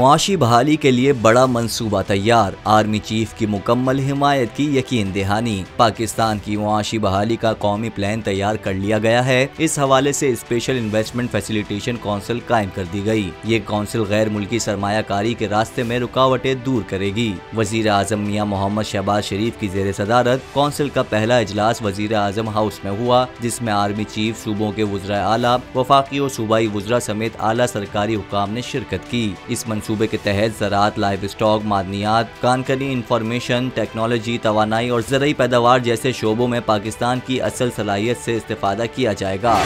मुआशी बहाली के लिए बड़ा मंसूबा तैयार, आर्मी चीफ की मुकम्मल हिमायत की यकीन दहानी। पाकिस्तान की मुआशी बहाली का कौमी प्लान तैयार कर लिया गया है। इस हवाले से स्पेशल इन्वेस्टमेंट फैसिलिटेशन काउंसिल कायम कर दी गई। ये काउंसिल गैर मुल्की सरमायाकारी के रास्ते में रुकावटें दूर करेगी। वजीर आजम मियां मोहम्मद शहबाज शरीफ की जेर सदारत काउंसिल का पहला इजलास वजीर आजम हाउस में हुआ, जिसमें आर्मी चीफ, सूबों के वज़राए आला, वफाकी और सूबाई वज़रा समेत आला सरकारी हुकाम ने शिरकत की। इस मंसूबे के तहत ज़राअत, लाइव स्टॉक, मादनियात, कानकनी, इंफॉर्मेशन टेक्नोलॉजी, तवानाई और ज़रई पैदावार जैसे शोबों में पाकिस्तान की असल सलाहियत से इस्तेफादा किया जाएगा।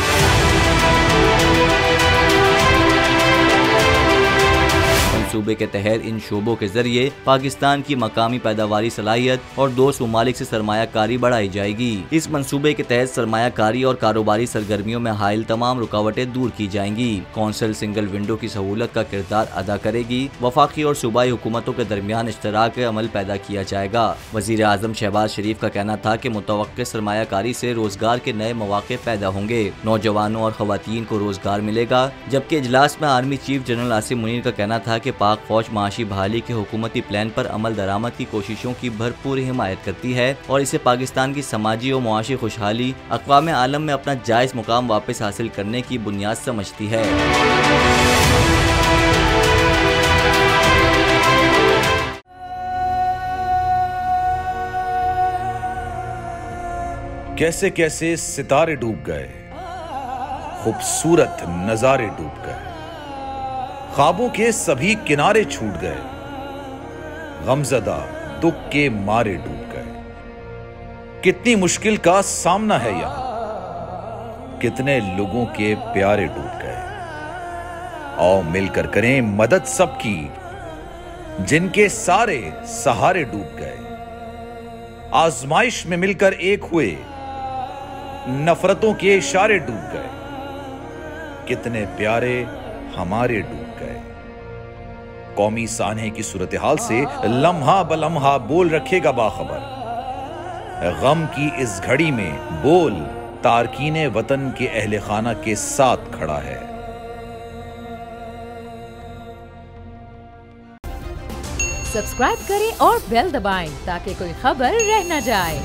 सूबे के तहत इन शोबों के जरिए पाकिस्तान की मकामी पैदावारी सलाहियत और दोस्त ममालिक से सरमायाकारी बढ़ाई जाएगी। इस मंसूबे के तहत सरमायाकारी और कारोबारी सरगर्मियों में हाइल तमाम रुकावटें दूर की जाएंगी। कौंसिल सिंगल विंडो की सहूलत का किरदार अदा करेगी। वफाकी और सूबाई हुकूमतों के दरमियान इश्तराक अमल पैदा किया जाएगा। वजीर आजम शहबाज शरीफ का कहना था कि मुतवक्किल सरमायाकारी से रोजगार के नए मौके पैदा होंगे, नौजवानों और खवातीन को रोजगार मिलेगा। जबकि इजलास में army chief general Asim Munir का कहना था कि पाक फौज माशी बहाली के हुकूमती प्लान पर अमल दरामद की कोशिशों की भरपूर हिमायत करती है और इसे पाकिस्तान की समाजी और मुआशी खुशहाली अक़वाम आलम में अपना जायज़ मुकाम वापस हासिल करने की बुनियाद समझती है। कैसे कैसे सितारे डूब गए, खूबसूरत नजारे डूब गए, ख्वाबों के सभी किनारे छूट गए, गमज़दा दुख के मारे डूब गए। कितनी मुश्किल का सामना है यहां, कितने लोगों के प्यारे डूब गए। आओ मिलकर करें मदद सबकी, जिनके सारे सहारे डूब गए। आजमाइश में मिलकर एक हुए, नफरतों के इशारे डूब गए। कितने प्यारे हमारे डूब गए। कौमी सानहे की सूरत हाल से लम्हा बलम्हा बोल रखेगा बाखबर। गम की इस घड़ी में बोल तारकीने वतन के अहले खाना के साथ खड़ा है। सब्सक्राइब करें और बेल दबाएं ताकि कोई खबर रह न जाए।